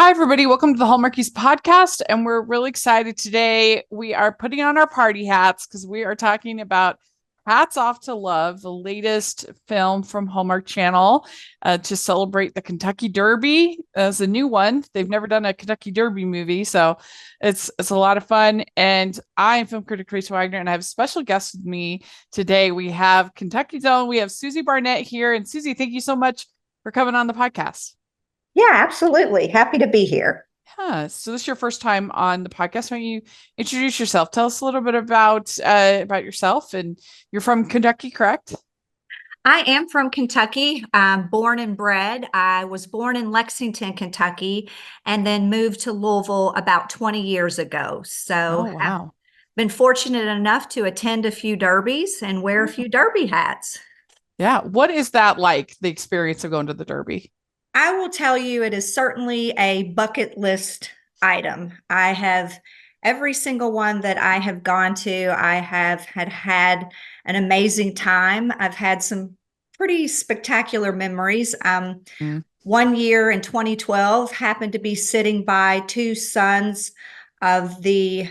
Hi, everybody. Welcome to the Hallmarkies podcast. And we're really excited today. We are putting on our party hats because we are talking about Hats Off to Love, the latest film from Hallmark Channel to celebrate the Kentucky Derby. As a new one. They've never done a Kentucky Derby movie. So it's a lot of fun. And I am film critic Tracy Wagner, and I have a special guest with me today. We have Kentucky's own. We have Susie Barnett here. And Susie, thank you so much for coming on the podcast. Yeah, absolutely. Happy to be here. Yeah. So this is your first time on the podcast. Why don't you introduce yourself? Tell us a little bit about yourself. And you're from Kentucky, correct? I am from Kentucky. I'm born and bred. I was born in Lexington, Kentucky, and then moved to Louisville about 20 years ago. So Oh, I've wow. been fortunate enough to attend a few derbies and wear a few derby hats. Yeah. What is that like, the experience of going to the Derby? I will tell you, it is certainly a bucket list item. I have every single one that I have gone to, I have had an amazing time. I've had some pretty spectacular memories. Mm. One year in 2012, happened to be sitting by two sons of the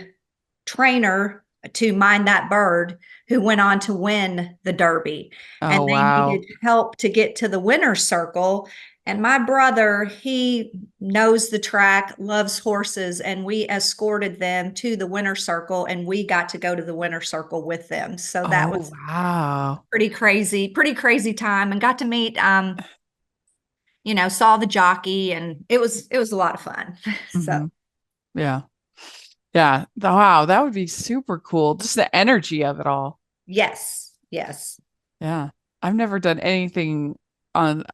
trainer to mind that bird who went on to win the Derby. Oh, And they wow. needed help to get to the winner's circle. And my brother, he knows the track, loves horses, and we escorted them to the winner's circle, and we got to go to the winner's circle with them. So that Oh, was wow. pretty crazy time, and got to meet saw the jockey, and it was a lot of fun. So Hmm. Yeah. Yeah. Wow. That would be super cool. Just the energy of it all. yes, yes. Yeah. I've never done anything on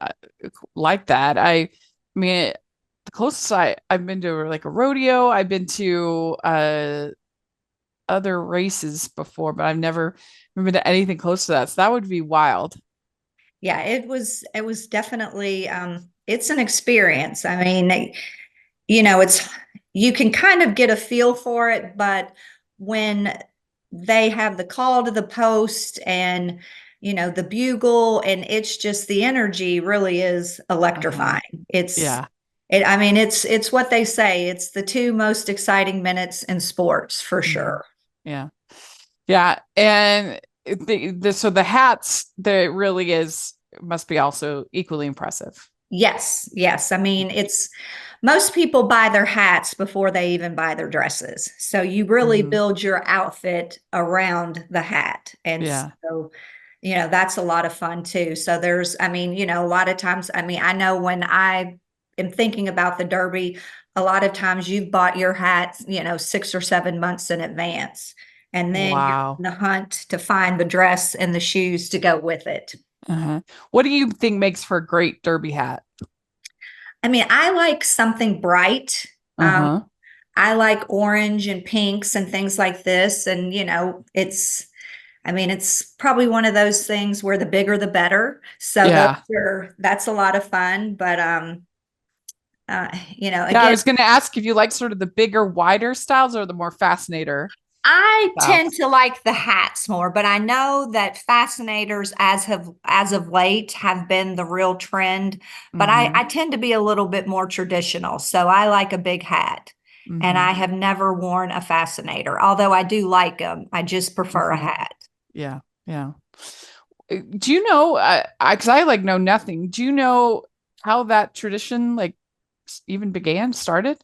like that. I mean, the closest I've been to like a rodeo, I've been to other races before, but I've never been to anything close to that. So that would be wild. Yeah, it was definitely it's an experience. I mean, it's you can kind of get a feel for it, but when they have the call to the post and the bugle, and it's just the energy really is Uh-huh. electrifying. Yeah. I mean, it's what they say. It's the two most exciting minutes in sports for Mhm. sure. Yeah. Yeah. And so the hats, there really is must be also equally impressive. Yes, yes. I mean, it's most people buy their hats before they even buy their dresses. So you really Hmm. build your outfit around the hat. And Yeah. so, that's a lot of fun too. So I mean, a lot of times, I mean, I know when I am thinking about the Derby, a lot of times you've bought your hats, 6 or 7 months in advance. And then you're Wow. on the hunt to find the dress and the shoes to go with it. Uh-huh. What do you think makes for a great derby hat? I mean, I like something bright. Um, Uh-huh. I like orange and pinks and things like this. And, I mean, it's probably one of those things where the bigger the better. So Yeah. that's a lot of fun. But, Yeah, I again, was going to ask if you like sort of the bigger, wider styles or the more fascinator I tend styles. to like the hats more, but I know that fascinators as of late have been the real trend. But Mm-hmm. I tend to be a little bit more traditional. So I like a big hat. And Mm-hmm. I have never worn a fascinator, although I do like them. I just prefer a Mm-hmm. hat. Yeah. Yeah. Do you know, because I like know nothing. Do you know how that tradition like even began, started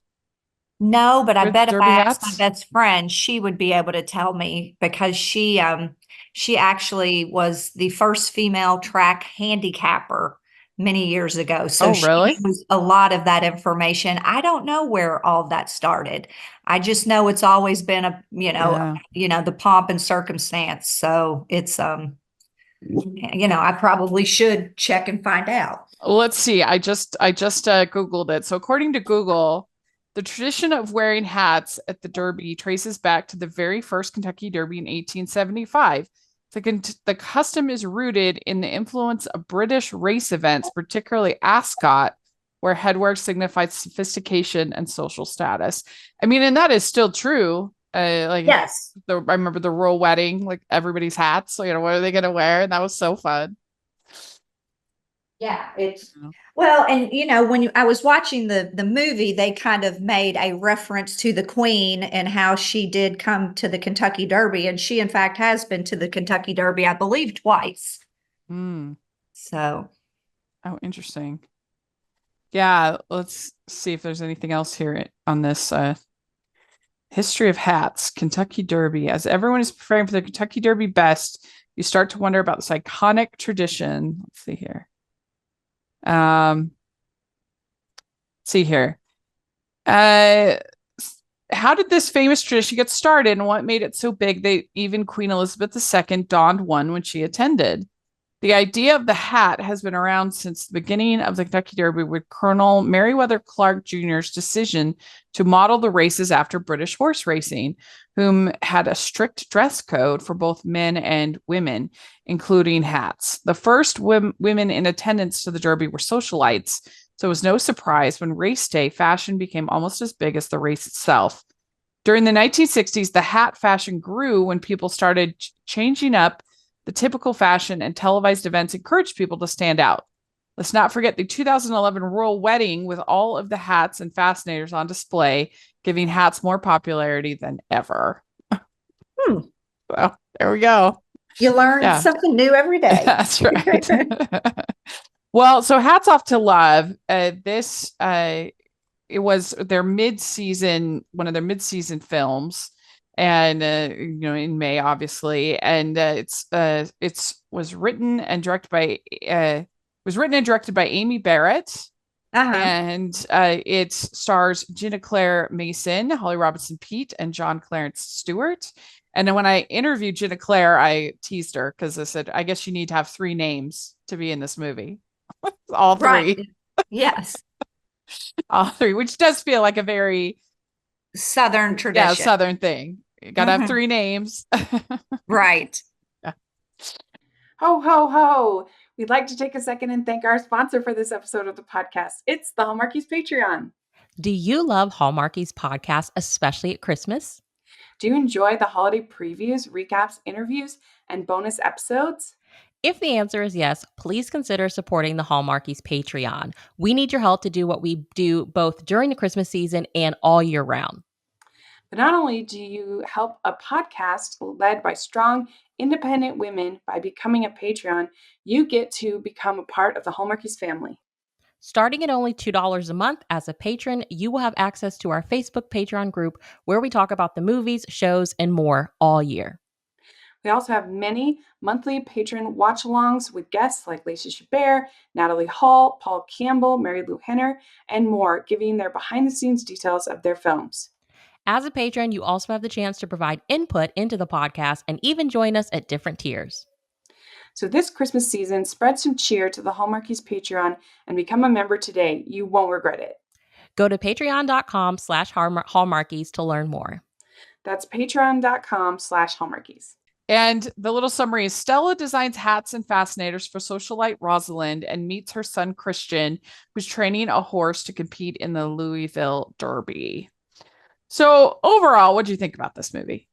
No, but I with bet if derby I asked my hats? best friend, she would be able to tell me because she actually was the first female track handicapper many years ago. So Oh, she really? knows a lot of that information. I don't know where all of that started. I just know it's always been Yeah. the pomp and circumstance. So it's I probably should check and find out. Let's see. I just Googled it. So according to Google, the tradition of wearing hats at the Derby traces back to the very first Kentucky Derby in 1875. The custom is rooted in the influence of British race events, particularly Ascot, where headwear signifies sophistication and social status. I mean, and that is still true. Like Yes. I remember the royal wedding, like everybody's hats. So, what are they going to wear? And that was so fun. Yeah, it's Yeah. well, and when I was watching the movie, they kind of made a reference to the Queen and how she did come to the Kentucky Derby, and she in fact has been to the Kentucky Derby, I believe, twice. Mm. So, Oh, interesting. Yeah, let's see if there's anything else here on this history of hats, Kentucky Derby. As everyone is preparing for the Kentucky Derby best, you start to wonder about this iconic tradition. Let's see here. Um, let's see here. Uh, how did this famous tradition get started and what made it so big that even Queen Elizabeth II donned one when she attended? The idea of the hat has been around since the beginning of the Kentucky Derby with Colonel Meriwether Clark Jr.'s decision to model the races after British horse racing, whom had a strict dress code for both men and women, including hats. The first women in attendance to the Derby were socialites, so it was no surprise when race day fashion became almost as big as the race itself. During the 1960s, the hat fashion grew when people started changing up the typical fashion, and televised events encouraged people to stand out. Let's not forget the 2011 royal wedding with all of the hats and fascinators on display, giving hats more popularity than ever. hmm, Well, there we go. you learn Yeah, something new every day. that's right. Well, so hats off to Love. This it was their mid-season, one of their mid-season films, and in May, obviously, and it's was written and directed by Amy Barrett, Uh-huh. and it stars Gina Claire Mason, Holly Robinson Pete, and John Clarence Stewart. And then when I interviewed Gina Claire, I teased her because I said, I guess you need to have three names to be in this movie. All Right. three. Yes. All three, which does feel like a very, Southern yeah, tradition. Southern thing. You gotta have Hmm. three names. Right. Yeah. Ho, ho, ho. We'd like to take a second and thank our sponsor for this episode of the podcast. It's the Hallmarkies Patreon. Do you love Hallmarkies podcasts, especially at Christmas? Do you enjoy the holiday previews, recaps, interviews, and bonus episodes? If the answer is yes, please consider supporting the Hallmarkies Patreon. We need your help to do what we do both during the Christmas season and all year round. But not only do you help a podcast led by strong, independent women by becoming a Patreon, you get to become a part of the Hallmarkies family. Starting at only $2 a month as a patron, you will have access to our Facebook Patreon group where we talk about the movies, shows, and more all year. We also have many monthly patron watch alongs with guests like Lacey Chabert, Natalie Hall, Paul Campbell, Mary Lou Henner, and more, giving their behind the scenes details of their films. As a patron, you also have the chance to provide input into the podcast and even join us at different tiers. So this Christmas season, spread some cheer to the Hallmarkies Patreon and become a member today. You won't regret it. Go to patreon.com/Hallmarkies to learn more. That's patreon.com/Hallmarkies. And the little summary is Stella designs hats and fascinators for socialite Rosalind and meets her son Christian, who's training a horse to compete in the Louisville Derby. So overall, what do you think about this movie?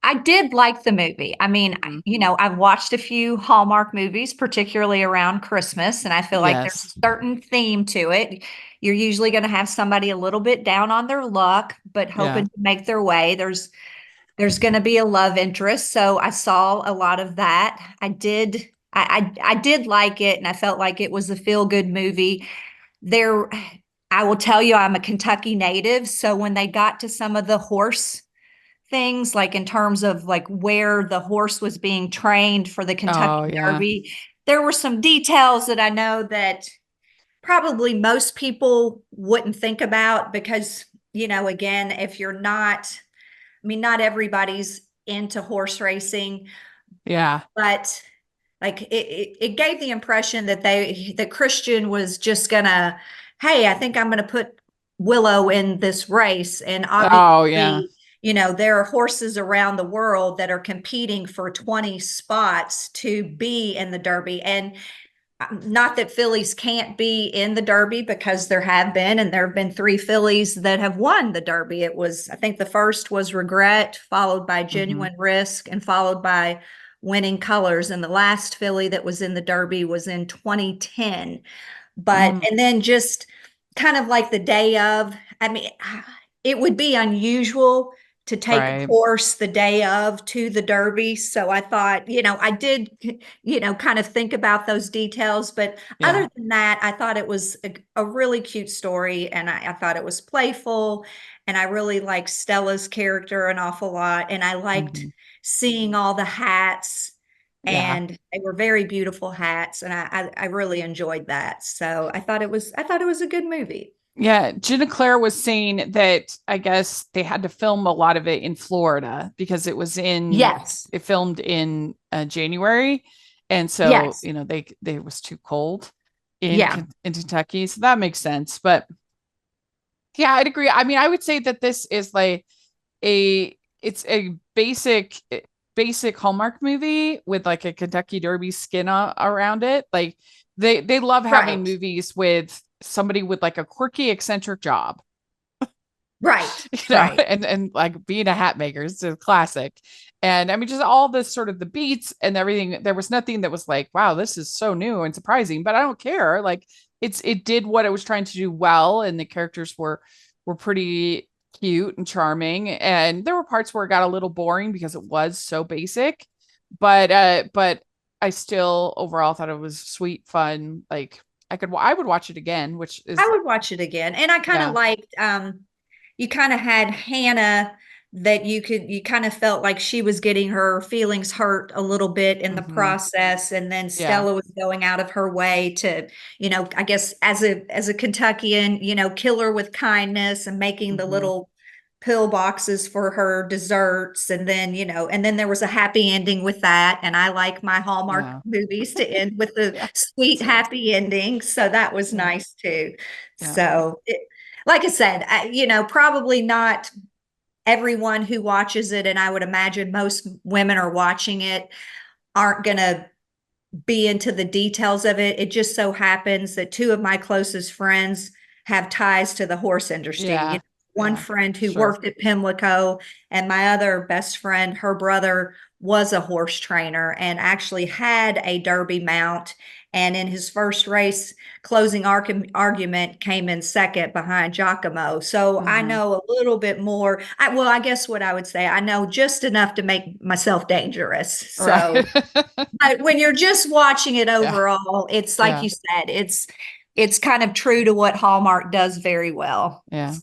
I did like the movie. I mean, Mhm. I've watched a few Hallmark movies, particularly around Christmas, and I feel like there's Yes. a certain theme to it. You're usually going to have somebody a little bit down on their luck, but Yeah. hoping to make their way. There's going to be a love interest, so I saw a lot of that. I did like it, and I felt like it was a feel good movie. There, I will tell you, I'm a Kentucky native, so when they got to some of the horse things, like in terms of like where the horse was being trained for the Oh, Kentucky yeah. Derby, there were some details that I know that probably most people wouldn't think about because, again, if you're not, I mean, not everybody's into horse racing, Yeah. but like it gave the impression that that Christian was just gonna, hey, I think I'm gonna put Willow in this race. And Oh, yeah. obviously, there are horses around the world that are competing for 20 spots to be in the Derby. And not that fillies can't be in the Derby, because there have been, and there have been three fillies that have won the Derby. I think the first was Regret, followed by Hmm. Genuine Risk, and followed by winning colors. And the last filly that was in the Derby was in 2010. Mm, And then just kind of like the day of, I mean, it would be unusual to take a right. horse the day of to the Derby. So I thought, I did, kind of think about those details. But Yeah. other than that, I thought it was a really cute story, and I thought it was playful. And I really liked Stella's character an awful lot. And I liked Mhm. seeing all the hats, Yeah. and they were very beautiful hats, and I really enjoyed that. So I thought it was a good movie. Yeah, Jenna Claire was saying that I guess they had to film a lot of it in Florida because Yes. it filmed in January, and so Yes. they was too cold in Yeah. in Kentucky, so that makes sense. But yeah, I'd agree. I mean, I would say that this is like it's a basic Hallmark movie with like a Kentucky Derby skin around it. Like they love having Right. movies with somebody with like a quirky eccentric job, Right. Right. and like being a hat maker is a classic. And I mean, just all this sort of the beats and everything. There was nothing that was like, wow, this is so new and surprising, but I don't care. Like it did what it was trying to do well, and the characters were pretty cute and charming. And there were parts where it got a little boring because it was so basic, but I still overall thought it was sweet, fun. Like I would watch it again, which I is would watch it again. And I kind of yeah. liked you kind of had Hannah, that you kind of felt like she was getting her feelings hurt a little bit in the Hmm. process, and then Yeah. Stella was going out of her way to, I guess as a Kentuckian, kill her with kindness and making the Hmm. little pill boxes for her desserts. And then, and then there was a happy ending with that. And I like my Hallmark Yeah. movies to end with the Yeah. sweet, Same. happy ending. So that was Yeah. nice too. Yeah. So, like I said, probably not everyone who watches it, and I would imagine most women are watching it, aren't going to be into the details of it. It just so happens that two of my closest friends have ties to the horse industry. Yeah. One Yeah. friend who Sure. worked at Pimlico, and my other best friend, her brother was a horse trainer and actually had a Derby mount. And in his first race, closing argument, came in second behind Giacomo. So I Hmm. know a little bit more. I guess what I would say, I know just enough to make myself dangerous. Right. So but when you're just watching it Yeah. overall, it's like Yeah. you said, it's kind of true to what Hallmark does very well. Yeah.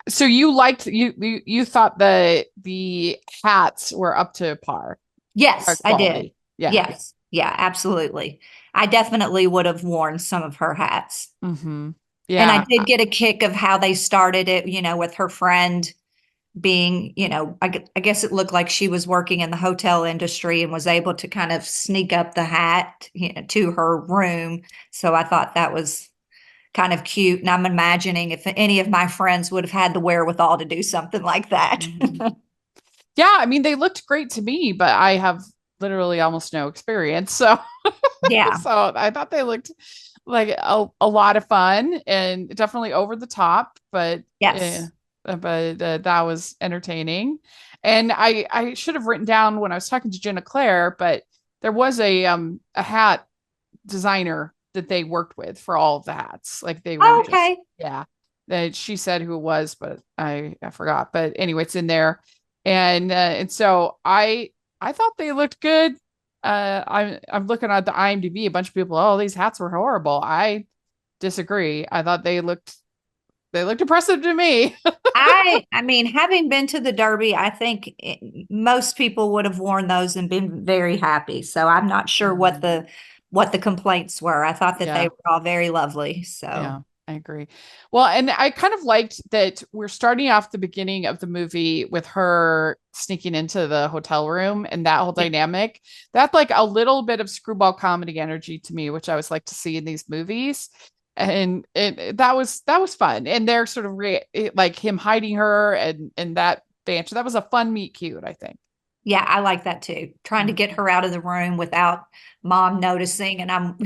So you liked you thought the hats were up to par or Yes, I did. quality. Yeah. Yes. Yeah, absolutely. I definitely would have worn some of her hats. Hmm. And I Yeah. did get a kick of how they started it, with her friend being, I guess it looked like she was working in the hotel industry and was able to kind of sneak up the hat, to her room. So I thought that was kind of cute. And I'm imagining if any of my friends would have had the wherewithal to do something like that. Hmm. Yeah. I mean, they looked great to me, but I have literally almost no experience. So Yeah. so I thought they looked like a lot of fun and definitely over the top, Yes. that was entertaining. And I should have written down when I was talking to Jenna Claire, but there was a hat designer that they worked with for all of the hats. Like they weren't just Okay. yeah. That she said who it was, but I forgot. But anyway, it's in there. And so I thought they looked good. I'm looking at the IMDb. A bunch of people, oh, these hats were horrible. I disagree. I thought they looked impressive to me. I mean, having been to the Derby, I think most people would have worn those and been very happy. So I'm not sure what Mhm. the complaints were. I thought that they Yeah, were all very lovely. So yeah, I agree. Well, and I kind of liked that we're starting off the beginning of the movie with her sneaking into the hotel room and that whole yeah. dynamic. That's like a little bit of screwball comedy energy to me, which I always like to see in these movies. And that was fun. And they're sort of like him hiding her and that banter. That was a fun meet cute, I think. Yeah, I like that too. Trying to get her out of the room without mom noticing, and I'm,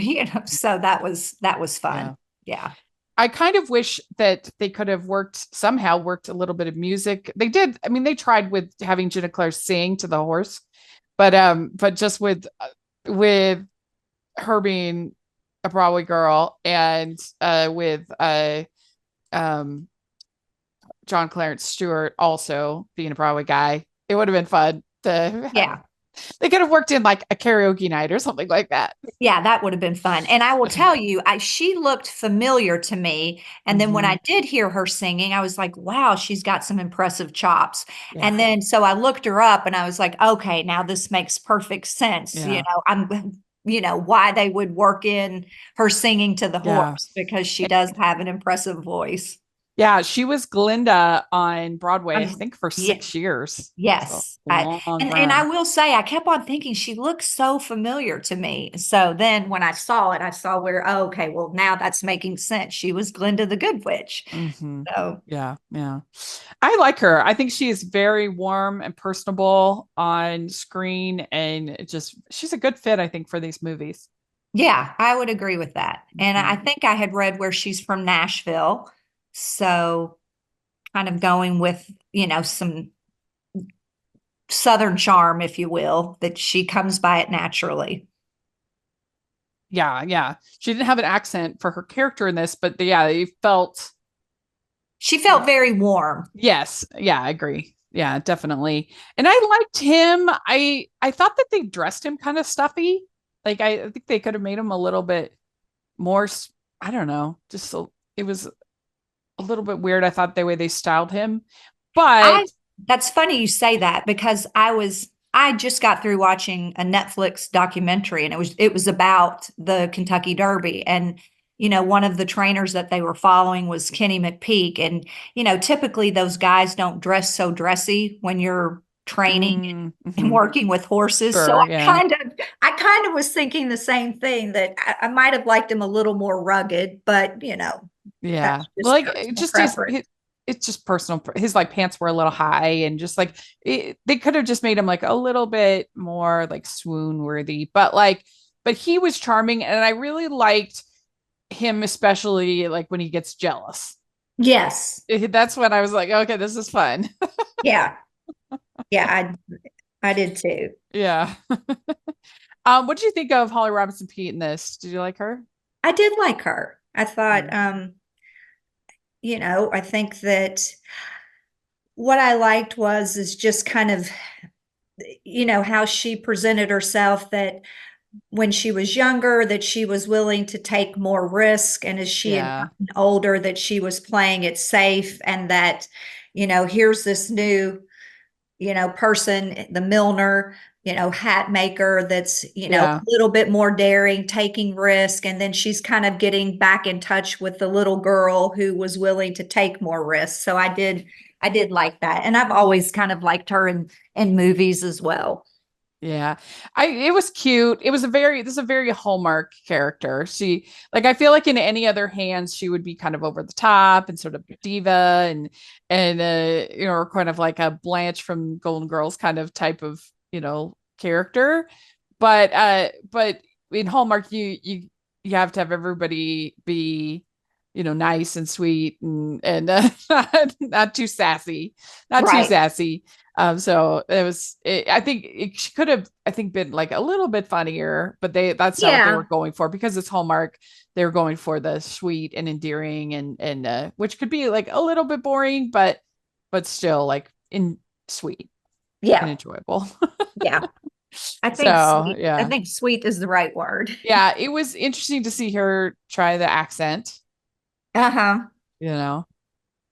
so that was fun. Yeah. Yeah. I kind of wish that they could have worked a little bit of music. They did. I mean, they tried with having Jenna Claire sing to the horse, but just with her being a Broadway girl and with um John Clarence Stewart also being a Broadway guy, it would have been fun to Yeah. they could have worked in like a karaoke night or something like that. Yeah, that would have been fun. And I will tell you, she looked familiar to me. And then when I did hear her singing, I was like, wow, she's got some impressive chops. Yeah. And then so I looked her up and I was like, okay, now this makes perfect sense. Yeah. Why they would work in her singing to the Yeah. horse, because she does have an impressive voice. Yeah, she was Glinda on Broadway, I Um, think, for yeah, 6 years. yes. So long And I run. will say, I kept on thinking she looks so familiar to me. So then when I saw it, I saw where, oh, okay, well, now that's making sense. She was Glinda the Good Witch. So Yeah, yeah. I like her. I think she is very warm and personable on screen, and she's a good fit, I think, for these movies. yeah, I would agree with that. And I Mhm. think I had read where she's from Nashville. So kind of going with, some Southern charm, if you will, that she comes by it naturally. Yeah, yeah. She didn't have an accent for her character in this, but yeah, it felt She felt very warm. yes. Yeah, I agree. Yeah, definitely. And I liked him. I thought that they dressed him kind of stuffy. Like I think they could have made him a little bit more I don't know, just so it was a little bit weird. I thought the way they styled him. But That's funny you say that, because I just got through watching a Netflix documentary, and it was about the Kentucky Derby. And one of the trainers that they were following was Kenny McPeak. And typically those guys don't dress so dressy when you're training and working with horses. So sure, yeah. I kind of was thinking the same thing, that I might have liked him a little more rugged, but Yeah. that's Well, just like personal preference. it's just personal. His like pants were a little high and just like they could have just made him like a little bit more like swoon worthy, but he was charming and I really liked him, especially like when he gets jealous. Yes. That's when I was like, okay, this is fun. Yeah. Yeah, I did too. Yeah. What did you think of Holly Robinson Pete in this? Did you like her? I did like her. I thought, Mm. I think that what I liked is just kind of, how she presented herself, that when she was younger, that she was willing to take more risk. And as she had Yeah. gotten older, that she was playing it safe, and that, here's this new person, the Milner, hat maker, that's, a Yeah. little bit more daring, taking risk. And then she's kind of getting back in touch with the little girl who was willing to take more risks. So I did like that. And I've always kind of liked her in movies as well. Yeah. It was cute. This is a very Hallmark character. She like I feel like in any other hands she would be kind of over the top and sort of diva and kind of like a Blanche from Golden Girls kind of type of, character. But in Hallmark you have to have everybody be nice and sweet and not too sassy, not too Right. sassy. So I think she could have, I think, been like a little bit funnier, but that's not what they were Yeah. going for because it's Hallmark. They were going for the sweet and endearing and which could be like a little bit boring, but still like in sweet and Yeah. enjoyable. Yeah. I think So sweet. I yeah, think sweet is the right word. yeah, it was interesting to see her try the accent, Uh-huh. you know,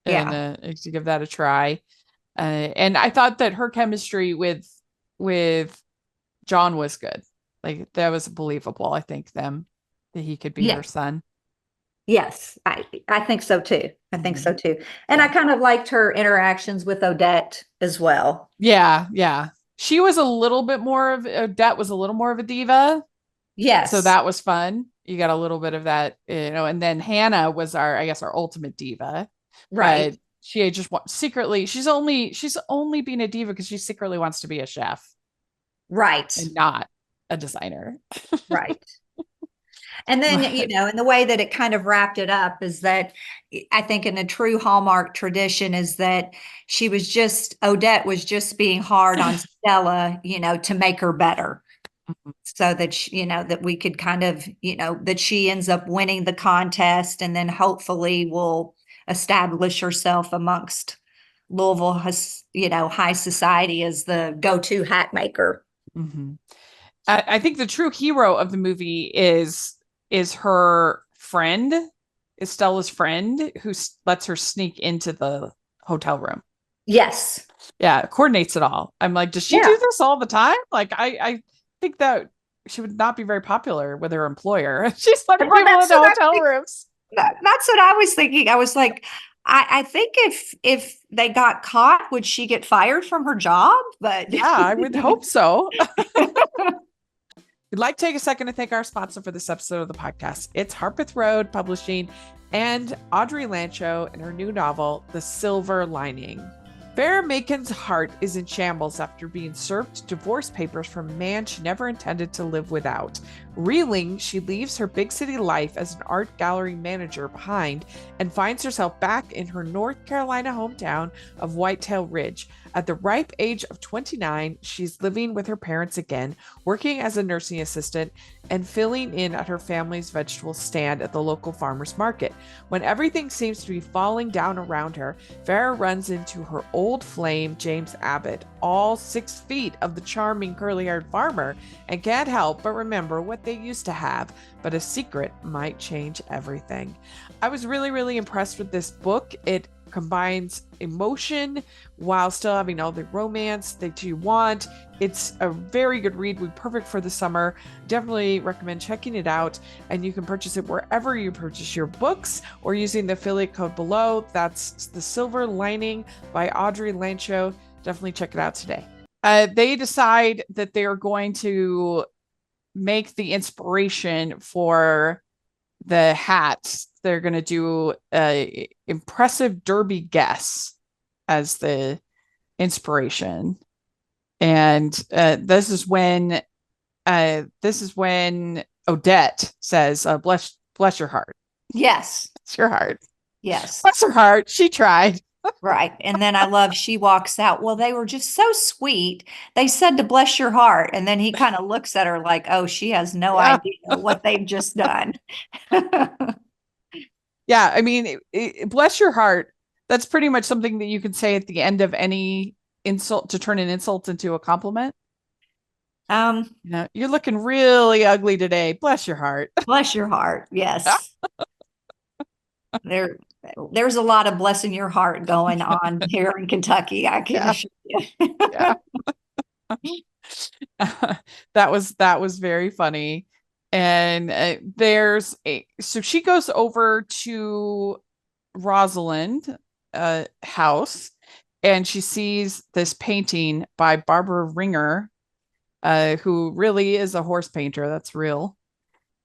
and Yeah. to give that a try. And I thought that her chemistry with John was good. Like that was believable. I think that he could be Yeah. her son. Yes, I think so too. I think Mhm. so too. And I Yeah. kind of liked her interactions with Odette as well. Yeah, yeah. She was a little bit more of Odette was a little more of a diva, so Yes, that was fun. You got a little bit of that. And then Hannah was I guess, our ultimate diva, right, but she just secretly she's only being a diva because she secretly wants to be a chef right, and not a designer. right. And then, Right. and the way that it kind of wrapped it up is that I think in a true Hallmark tradition is that Odette was just being hard on Stella, to make her better. So that, that we could kind of, that she ends up winning the contest and then hopefully will establish herself amongst Louisville, high society as the go-to hat maker. Mhm. I think the true hero of the movie is her friend, is Stella's friend who lets her sneak into the hotel room. Yes. Yeah, coordinates it all. I'm like, does she Yeah. do this all the time? Like, I think that she would not be very popular with her employer. She's letting Well, people into hotel rooms. that's what I was thinking. I was like, I think if they got caught, would she get fired from her job? But Yeah, I would hope so. We'd like to take a second to thank our sponsor for this episode of the podcast. It's Harpeth Road Publishing and Audrey Lancho in her new novel, The Silver Lining. Farrah Macon's heart is in shambles after being served divorce papers from a man she never intended to live without. Reeling, she leaves her big city life as an art gallery manager behind and finds herself back in her North Carolina hometown of Whitetail Ridge. At the ripe age of 29, she's living with her parents again, working as a nursing assistant and filling in at her family's vegetable stand at the local farmer's market. When everything seems to be falling down around her, Farrah runs into her old flame, James Abbott, all 6 feet of the charming curly-haired farmer, and can't help but remember what they used to have, but a secret might change everything. I was really, really impressed with this book. It combines emotion while still having all the romance that you want. It's a very good read. Would be perfect for the summer. Definitely recommend checking it out, and you can purchase it wherever you purchase your books or using the affiliate code below. That's The Silver Lining by Audrey Lancho. Definitely check it out today. They decide that they are going to make the inspiration for the hats. They're going to do a impressive derby guess as the inspiration. And this is when Odette says, bless your heart. yes, Bless your heart. yes, Bless her heart. She tried. right. And then I love she walks out. Well, they were just so sweet. They said to bless your heart. And then he kind of looks at her like, oh, she has no Yeah. idea what they've just done. Yeah. I mean, bless your heart. That's pretty much something that you can say at the end of any insult to turn an insult into a compliment. You're looking really ugly today. Bless your heart. Bless your heart. Yes. There's a lot of blessing your heart going on here in Kentucky. I can Yeah. assure you. Yeah. That was very funny. And so she goes over to Rosalind house, and she sees this painting by Barbara Ringer, who really is a horse painter. That's real.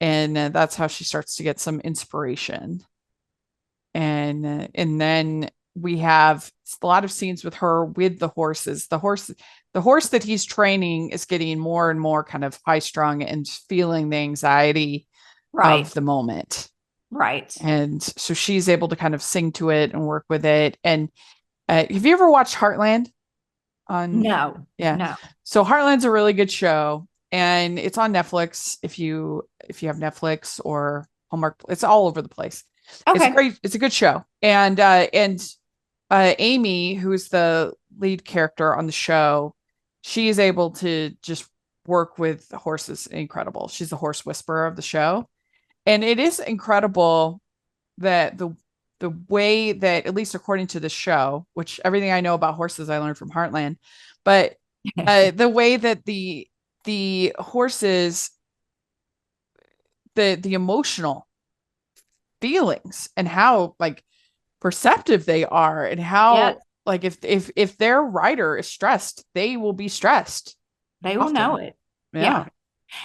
And that's how she starts to get some inspiration. And then we have a lot of scenes with her with the horses. The horse that he's training is getting more and more kind of high strung and feeling the anxiety Right. of the moment. Right. And so she's able to kind of sing to it and work with it. And have you ever watched Heartland? No. Yeah. No. So Heartland's a really good show, and it's on Netflix. If you have Netflix or Hallmark, it's all over the place. Okay. It's a good show. And Amy, who's the lead character on the show, she is able to just work with horses. Incredible. She's the horse whisperer of the show. And it is incredible that the way that, at least according to the show, which everything I know about horses I learned from Heartland, but the way that the horses, the emotional feelings and how like perceptive they are, and how Yeah. like if their rider is stressed, they will be stressed. They will Often. know it. Yeah.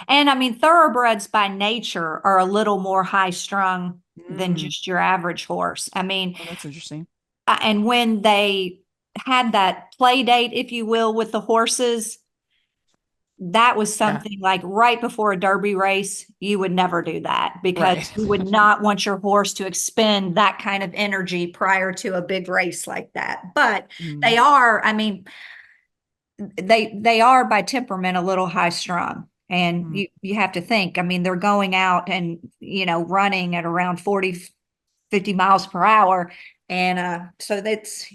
And I mean, thoroughbreds by nature are a little more high strung than just your average horse. I mean, Oh, that's interesting. and when they had that play date, if you will, with the horses, that was something like right before a Derby race, you would never do that because Right. you would not want your horse to expend that kind of energy prior to a big race like that. But they are, I mean, they are by temperament a little high strung. And you have to think, I mean, they're going out and, running at around 40, 50 miles per hour. And so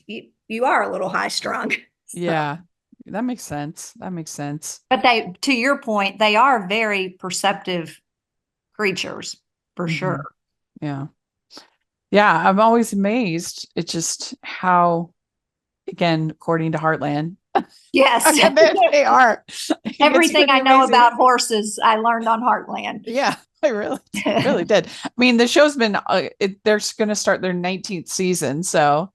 you are a little high strung. Yeah, that makes sense. That makes sense. But to your point, they are very perceptive creatures for sure. Yeah. Yeah. I'm always amazed. It's just how, again, according to Heartland, Yes. they are. Everything I know about horses, I learned on Heartland. Yeah, I really did. I mean, the show's been, they're going to start their 19th season. So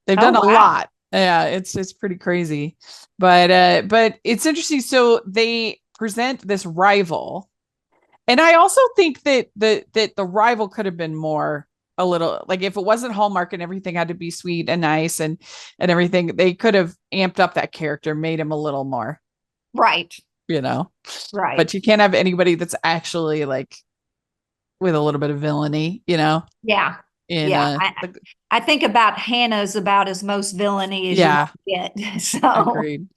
they've done a lot. Yeah, it's pretty crazy. But it's interesting. So they present this rival. And I also think that the rival could have been more a little like if it wasn't Hallmark and everything had to be sweet and nice and everything, they could have amped up that character, made him a little more. Right. Right. But you can't have anybody that's actually like with a little bit of villainy, Yeah. I think about Hannah's about as most villainy as you get. So agreed.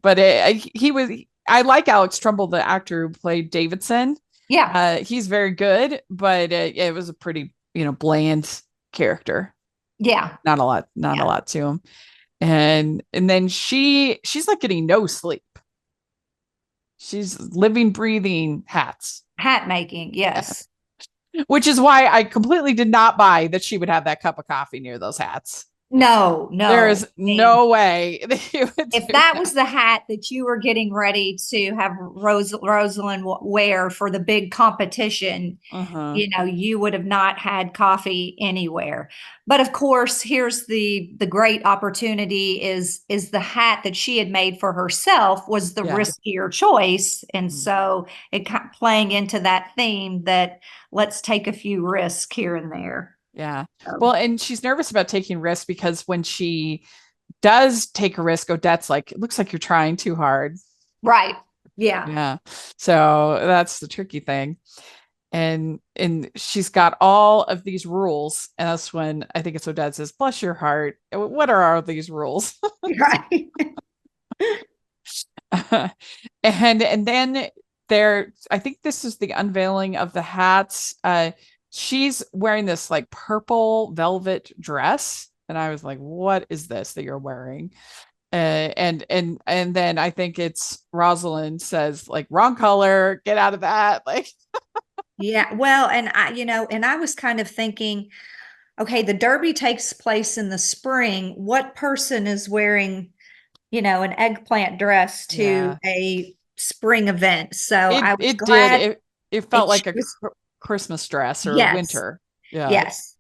But I like Alex Trumbull, the actor who played Davidson. Yeah. He's very good, but it was a pretty, bland character. Yeah. Not a lot to him. And then she's like getting no sleep. She's living, breathing hats. Hat making, yes. Which is why I completely did not buy that she would have that cup of coffee near those hats. No. There is no way. If that was the hat that you were getting ready to have Rosalind wear for the big competition, you would have not had coffee anywhere. But of course, here's the great opportunity is the hat that she had made for herself was the riskier choice. And so it playing into that theme that let's take a few risks here and there. Yeah. Well, and she's nervous about taking risks because when she does take a risk, Odette's like, it looks like you're trying too hard. Right. Yeah. Yeah. So that's the tricky thing. And she's got all of these rules. And that's when I think it's Odette says, bless your heart. What are all these rules? Right. And then I think this is the unveiling of the hats. She's wearing this like purple velvet dress. And I was like, what is this that you're wearing? And then I think it's Rosalind says like wrong color, get out of that. Like, yeah, well, and I was kind of thinking, okay, the Derby takes place in the spring. What person is wearing, an eggplant dress to a spring event? So I was glad it felt like a Christmas dress or winter. Yeah. Yes.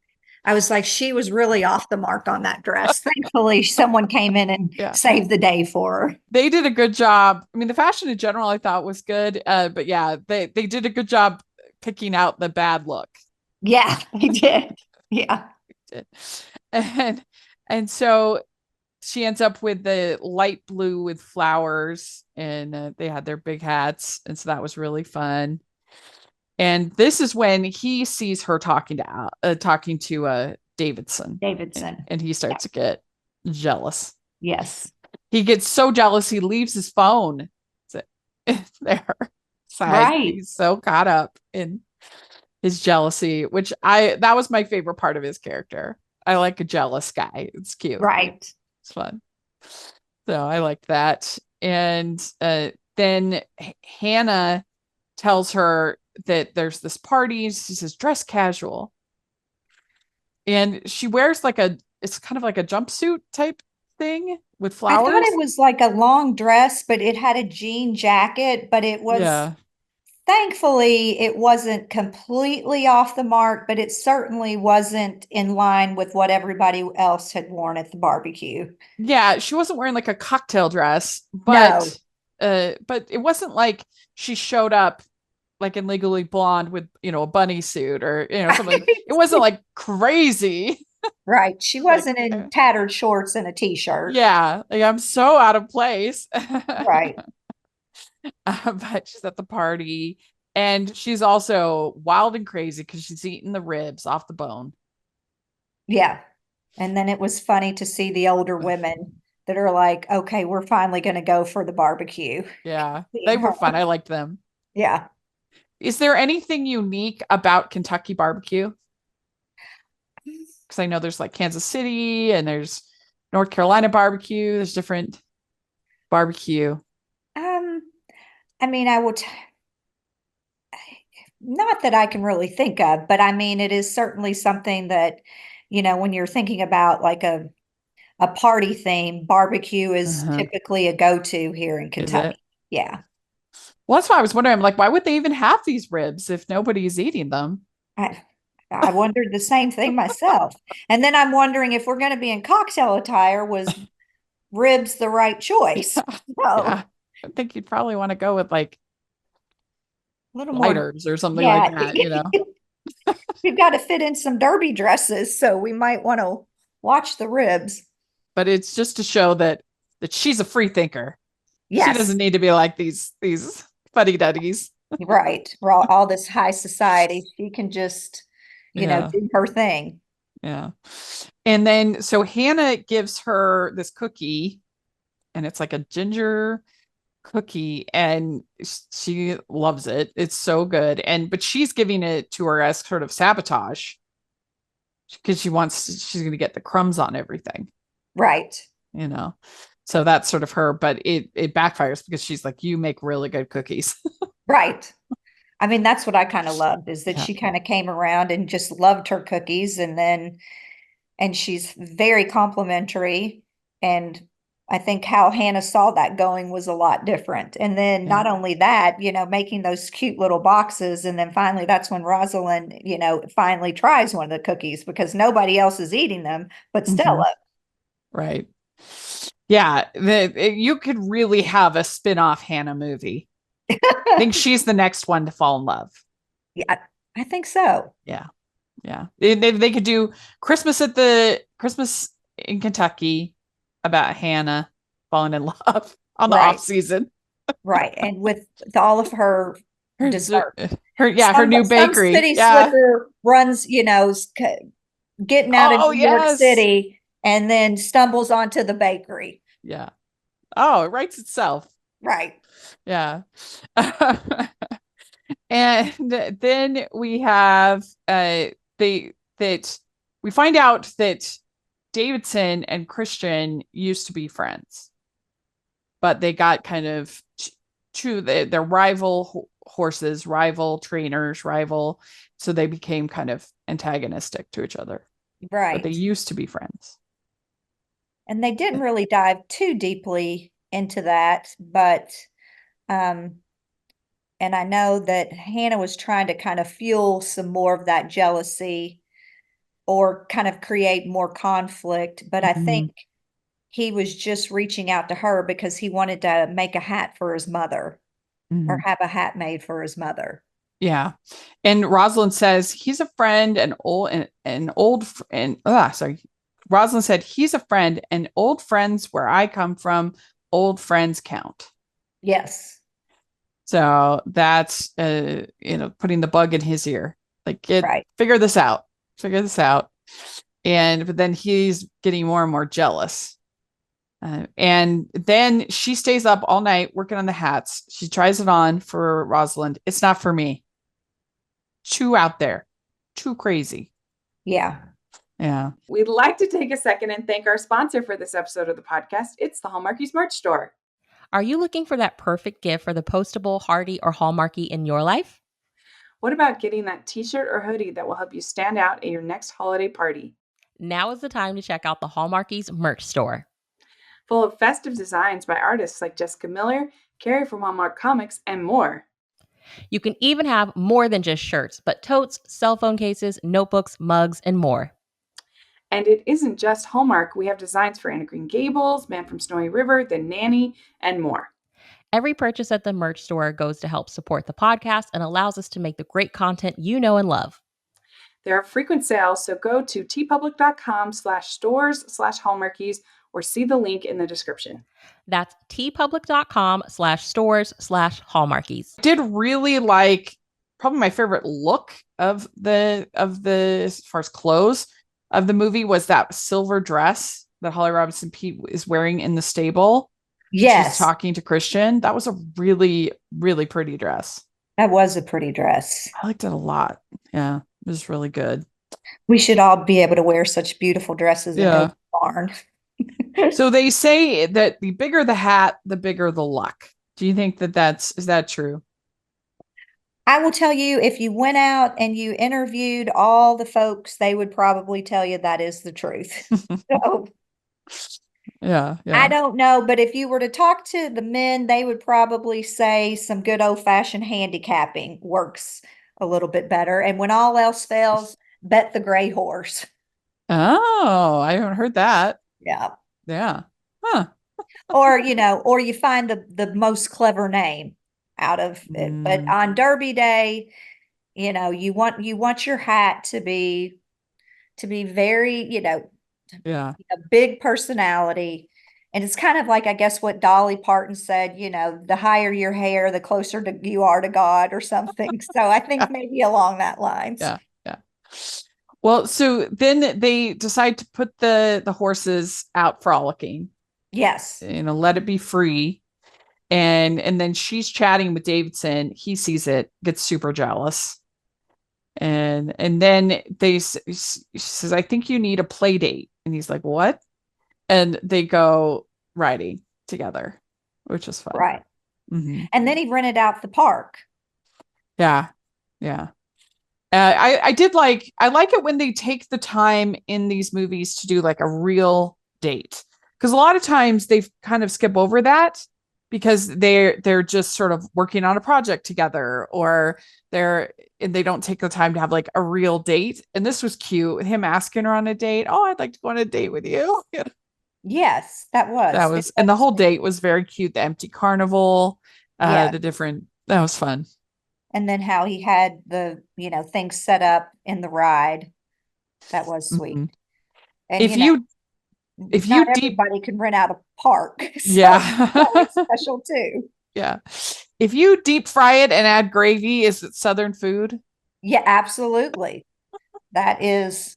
I was like, she was really off the mark on that dress. Thankfully, someone came in and saved the day for her. They did a good job. I mean, the fashion in general I thought was good. But yeah, they did a good job picking out the bad look. Yeah, they did. Yeah. And so she ends up with the light blue with flowers and they had their big hats. And so that was really fun. And this is when he sees her talking to Davidson. And he starts to get jealous. Yes. He gets so jealous he leaves his phone there. Right. He's so caught up in his jealousy, which that was my favorite part of his character. I like a jealous guy. It's cute. Right. It's fun. So I liked that. And then Hannah tells her that there's this party. She says, dress casual. And she wears it's kind of like a jumpsuit type thing with flowers. I thought it was like a long dress, but it had a jean jacket, but it was, thankfully, it wasn't completely off the mark, but it certainly wasn't in line with what everybody else had worn at the barbecue. Yeah, she wasn't wearing like a cocktail dress, but it wasn't like she showed up like in Legally Blonde with, a bunny suit or, something. It wasn't like crazy. Right. She wasn't in tattered shorts and a t-shirt. Yeah. Like I'm so out of place. Right. But she's at the party, and she's also wild and crazy because she's eating the ribs off the bone. Yeah. And then it was funny to see the older women that are like, okay, we're finally going to go for the barbecue. Yeah, they Seeing were her. fun. I liked them. Yeah. Is there anything unique about Kentucky barbecue? Because I know there's like Kansas City and there's North Carolina barbecue. There's different barbecue. Um, I mean, not that I can really think of, but I mean, it is certainly something that, when you're thinking about like a party theme, barbecue is Uh-huh. typically a go-to here in Is it? Kentucky. Yeah. Well, that's why I was wondering, like, why would they even have these ribs if nobody's eating them? I I wondered the same thing myself. And then I'm wondering if we're going to be in cocktail attire, was ribs the right choice? Yeah. So I think you'd probably want to go with like a little more, lighters or something like yeah. that, you know? We've got to fit in some derby dresses, so we might want to watch the ribs. But it's just to show that she's a free thinker. She doesn't Yes, need to be like these fuddy duddies. right. We're all this high society. She can just, Yeah. do her thing. Yeah. And then so Hannah gives her this cookie, and it's like a ginger cookie, and she loves it. It's so good. And but she's giving it to her as sort of sabotage because she's going to get the crumbs on everything, Right. you know. So that's sort of her, but it backfires because she's like, you make really good cookies. Right. I mean, that's what I kind of loved, is that Yeah. she kind of came around and just loved her cookies, and she's very complimentary. And I think how Hannah saw that going was a lot different. And then Yeah. not only that, making those cute little boxes. And then finally, that's when Rosalind, finally tries one of the cookies because nobody else is eating them but Mhm. Stella. Right. Yeah. You could really have a spin-off Hannah movie. I think she's the next one to fall in love. Yeah, I think so. Yeah. Yeah. They could do Christmas in Kentucky about Hannah falling in love on the off Right, season. right. And with all of her Her, dessert. her new Some bakery. city Yeah. slicker runs, getting out of Oh, New York yes. City and then stumbles onto the bakery. Yeah. Oh, it writes itself. Right. Yeah. And then we have they that we find out that Davidson and Christian used to be friends, but they got kind of their rival horses, rival trainers, rival, so they became kind of antagonistic to each other. But they Right. used to be friends. And they didn't really dive too deeply into that, but um and I know that Hannah was trying to kind of fuel some more of that jealousy or kind of create more conflict, but I Mhm. think he was just reaching out to her because he wanted to make a hat for his mother, or Mhm. have a hat made for his mother. Yeah. And Rosalind says he's a friend and old and sorry. Rosalind said he's a friend and old friends where I come from, old friends count. Yes. So that's putting the bug in his ear. Like Right. figure this out. Figure this out. But then he's getting more and more jealous. And then she stays up all night working on the hats. She tries it on for Rosalind. It's not for me. Too out there, too crazy. Yeah. Yeah. We'd like to take a second and thank our sponsor for this episode of the podcast. It's the Hallmarkies merch store. Are you looking for that perfect gift for the postable, hardy, or Hallmarky in your life? What about getting that t-shirt or hoodie that will help you stand out at your next holiday party? Now is the time to check out the Hallmarkies merch store. Full of festive designs by artists like Jessica Miller, Carrie from Hallmark Comics, and more. You can even have more than just shirts, but totes, cell phone cases, notebooks, mugs, and more. And it isn't just Hallmark. We have designs for Anna Green Gables, Man from Snowy River, The Nanny, and more. Every purchase at the merch store goes to help support the podcast and allows us to make the great content you know and love. There are frequent sales, so go to tpublic.com/stores/Hallmarkies or see the link in the description. That's tpublic.com/stores/Hallmarkies. Did really like probably my favorite look of the as far as clothes of the movie was that silver dress that Holly Robinson Peete is wearing in the stable. Yes. She's talking to Christian. That was a really, really pretty dress. That was a pretty dress. I liked it a lot. Yeah, it was really good. We should all be able to wear such beautiful dresses and go to the barn. So they say that the bigger the hat, the bigger the luck. Do you think that is that true? I will tell you, if you went out and you interviewed all the folks, they would probably tell you that is the truth. So yeah. I don't know, but if you were to talk to the men, they would probably say some good old-fashioned handicapping works a little bit better. And when all else fails, bet the gray horse. Oh, I haven't heard that. Yeah. Yeah. Huh. Or, or you find the most clever name out of it. But on Derby Day, you want your hat to be very, yeah, a big personality. And it's kind of like, I guess, what Dolly Parton said, the higher your hair, the closer you are to God or something. So I think maybe along that lines. Yeah. Well, so then they decide to put the horses out frolicking. Yes. Let it be free. And then she's chatting with Davidson. He sees it, gets super jealous. And then she says, I think you need a play date. And he's like, what? And they go riding together, which is fun. Right. Mm-hmm. And then he rented out the park. Yeah. I like it when they take the time in these movies to do like a real date. Because a lot of times they kind of skip over that because they're just sort of working on a project together, or they don't take the time to have like a real date. And this was cute. Him asking her on a date. Oh, I'd like to go on a date with you. Yes, that was. And the whole date was very cute. The empty carnival, that was fun. And then how he had the, things set up in the ride. That was sweet. Mm-hmm. And if not you everybody can rent out a park. So yeah. that was special too. Yeah. If you deep fry it and add gravy, is it Southern food? Yeah, absolutely. That is,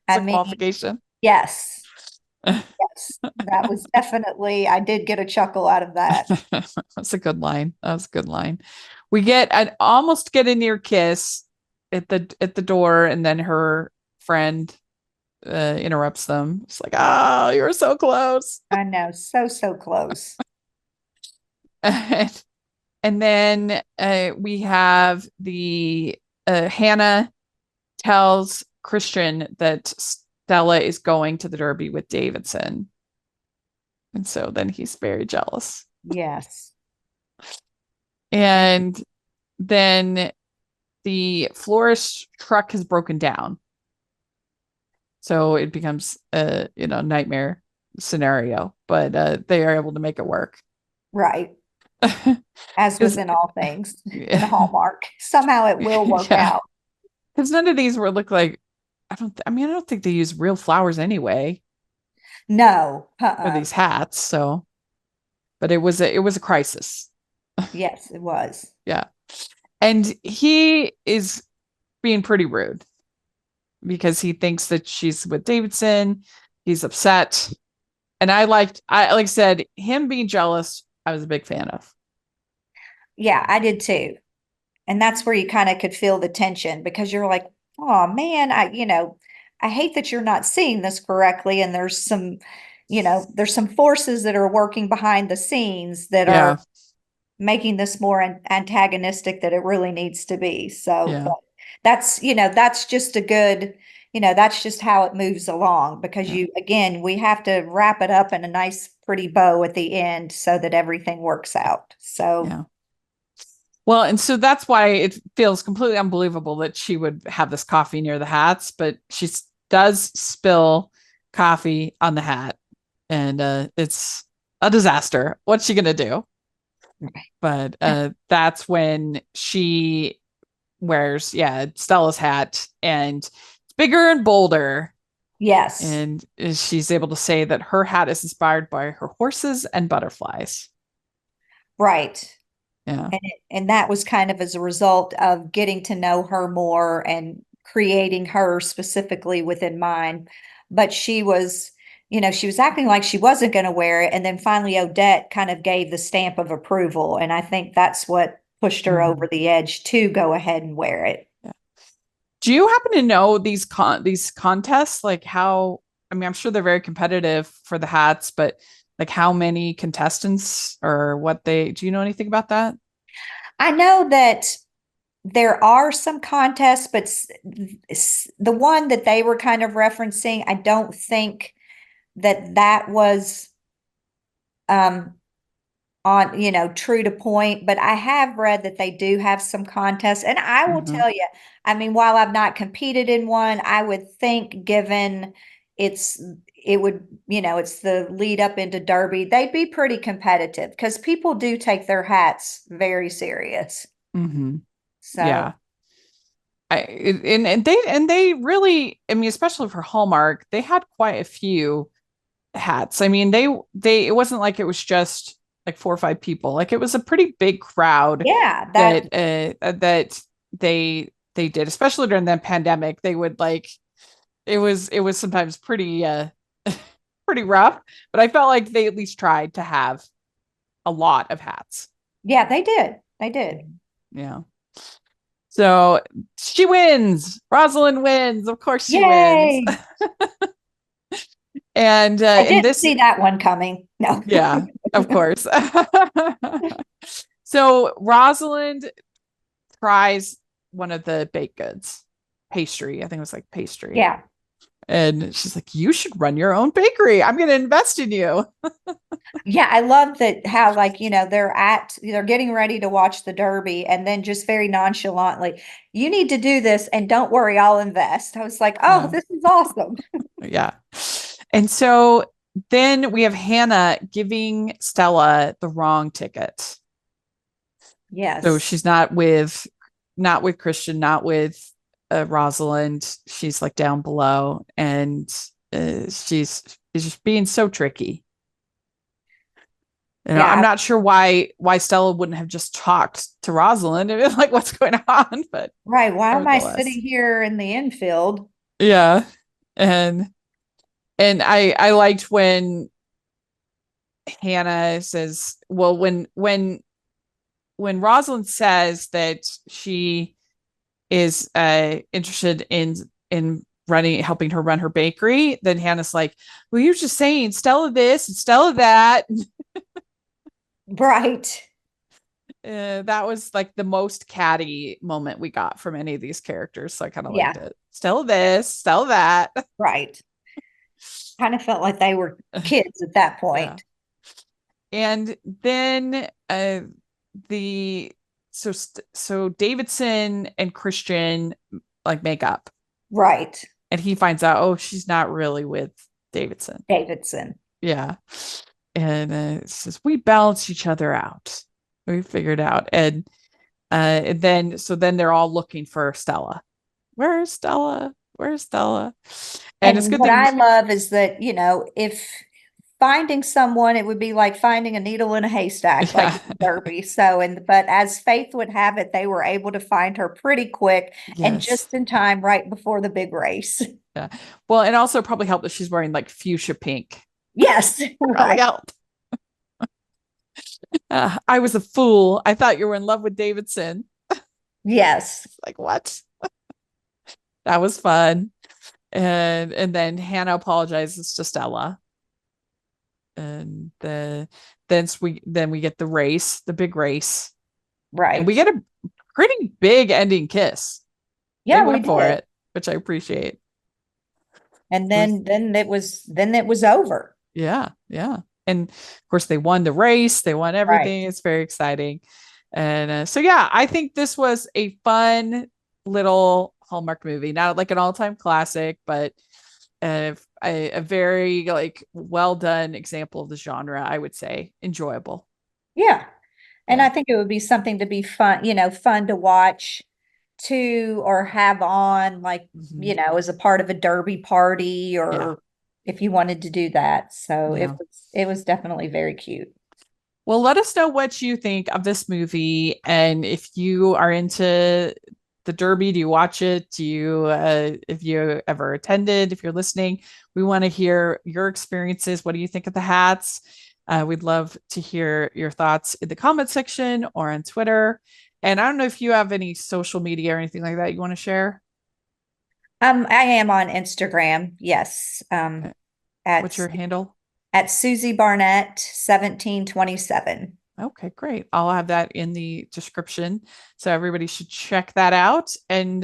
qualification. Yes. Yes. That was definitely, I did get a chuckle out of that. That's a good line. That was a good line. We almost get a near kiss at the door, and then her friend interrupts them. It's like, oh, you were so close. I know, so close. And then we have the Hannah tells Christian that Stella is going to the Derby with Davidson, and so then he's very jealous. Yes. And then the florist truck has broken down. So it becomes a nightmare scenario, but they are able to make it work. Right. As within all things in Hallmark. Somehow it will work out. Because none of these look like, I don't think they use real flowers anyway. No. For these hats. So, but it was a crisis. Yes, it was. Yeah. And he is being pretty rude because he thinks that she's with Davidson. He's upset. And like I said, him being jealous, I was a big fan of. Yeah, I did too. And that's where you kind of could feel the tension, because you're like, oh man, I hate that you're not seeing this correctly. And there's some forces that are working behind the scenes that are making this more antagonistic than it really needs to be. So that's just a good, that's just how it moves along, because we have to wrap it up in a nice, pretty bow at the end so that everything works out. So, well, and so that's why it feels completely unbelievable that she would have this coffee near the hats, but she does spill coffee on the hat, and it's a disaster. What's she going to do? But that's when she wears Stella's hat, and it's bigger and bolder, Yes. And she's able to say that her hat is inspired by her horses and butterflies. Right. Yeah. And that was kind of as a result of getting to know her more and creating her specifically within mind. But she was, she was acting like she wasn't going to wear it. And then finally, Odette kind of gave the stamp of approval. And I think that's what pushed her over the edge to go ahead and wear it. Yeah. Do you happen to know these contests, like how, I mean, I'm sure they're very competitive for the hats, but like how many contestants or do you know anything about that? I know that there are some contests, but the one that they were kind of referencing, I don't think that was um on, true to point, but I have read that they do have some contests. And I will tell you, I mean, while I've not competed in one, I would think given it's it would, it's the lead up into Derby, they'd be pretty competitive because people do take their hats very serious. So Yeah. And they really, I mean, especially for Hallmark, they had quite a few hats. I mean, they it wasn't like it was just like 4 or 5 people. Like it was a pretty big crowd yeah, that they did, especially during the pandemic. They would like it was sometimes pretty pretty rough, but I felt like they at least tried to have a lot of hats. yeah, they did. They did. Yeah. So she wins. Rosalind wins. Of course she wins. Yay! And I in didn't this, see that one coming. No. yeah, of course. So Rosalind tries one of the baked goods, pastry. I think it was like pastry. Yeah. And she's like, you should run your own bakery. I'm going to invest in you. Yeah, I love that how like, they're getting ready to watch the Derby and then just very nonchalantly, you need to do this and don't worry, I'll invest. I was like, oh, Yeah. this is awesome. Yeah. And so then we have Hannah giving Stella the wrong ticket. Yes. So she's not with Christian, not with Rosalind. She's like down below, and she's just being so tricky. Yeah. I'm not sure why Stella wouldn't have just talked to Rosalind and been like, what's going on? But right. Why am I sitting here in the infield? Yeah. And I liked when Hannah says, well, when Rosalind says that she is interested in helping her run her bakery, then Hannah's like, well, you're just saying Stella this and Stella that. Right. That was like the most catty moment we got from any of these characters. So I kind of liked it. Stella this, Stella that. Right. Kind of felt like they were kids at that point. Yeah. And then so Davidson and Christian like make up. Right. And he finds out, oh, she's not really with Davidson. Yeah. And it says, we balance each other out. We figured out. And then they're all looking for Stella. Where's Stella? Where's Stella? And it's good what thing I love is that, if finding someone, it would be like finding a needle in a haystack, like Derby. So, but as fate would have it, they were able to find her pretty quick and just in time, right before the big race. Yeah. Well, and also probably helped that she's wearing like fuchsia pink. Yes. Right. Helped. I was a fool. I thought you were in love with Davidson. Yes. Like what? That was fun. And then Hannah apologizes to Stella. And then we get the race, the big race. Right. And we get a pretty big ending kiss. Yeah, we went for it, which I appreciate. And then it was over. Yeah, yeah. And of course they won the race, they won everything. Right. It's very exciting. And so yeah, I think this was a fun little Hallmark movie, not like an all-time classic, but a very like well done example of the genre. I would say enjoyable. Yeah. And I think it would be something to be fun, fun to watch to or have on, like, Mhm. as a part of a derby party, or Yeah. if you wanted to do that. So Yeah. it was definitely very cute. Well, let us know what you think of this movie. And if you are into the Derby, do you watch it? If you ever attended, if you're listening, we want to hear your experiences. What do you think of the hats? We'd love to hear your thoughts in the comment section or on Twitter. And I don't know if you have any social media or anything like that you want to share. I am on Instagram. Yes. Uh, What's At your handle? Susie Barnett 1727. Okay, great. I'll have that in the description. So everybody should check that out. And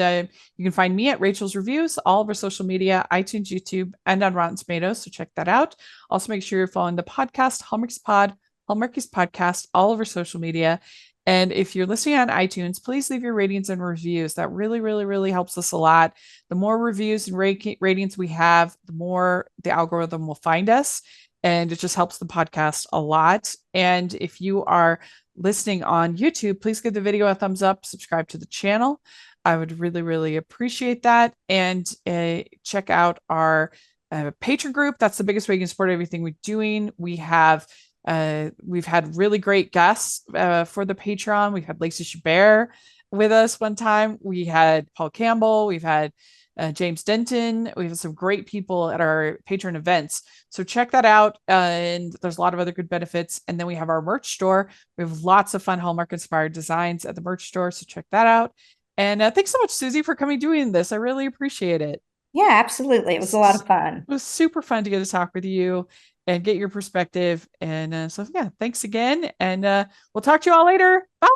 you can find me at Rachel's Reviews, all of our social media, iTunes, YouTube, and on Rotten Tomatoes. So check that out. Also, make sure you're following the podcast, Hallmarkies Podcast, all over social media. And if you're listening on iTunes, please leave your ratings and reviews. That really, really, really helps us a lot. The more reviews and ratings we have, the more the algorithm will find us, and it just helps the podcast a lot. And if you are listening on YouTube, please give the video a thumbs up, subscribe to the channel. I would really, really appreciate that. And check out our Patreon group. That's the biggest way you can support everything we're doing. We've had really great guests for the Patreon. We've had Lacey Chabert with us one time. We had Paul Campbell. We've had James Denton. We have some great people at our patron events. So check that out. And there's a lot of other good benefits. And then we have our merch store. We have lots of fun Hallmark inspired designs at the merch store. So check that out. And thanks so much, Susie, for coming doing this. I really appreciate it. Yeah, absolutely. It was a lot of fun. It was super fun to get to talk with you and get your perspective. And so, yeah, thanks again. And we'll talk to you all later. Bye.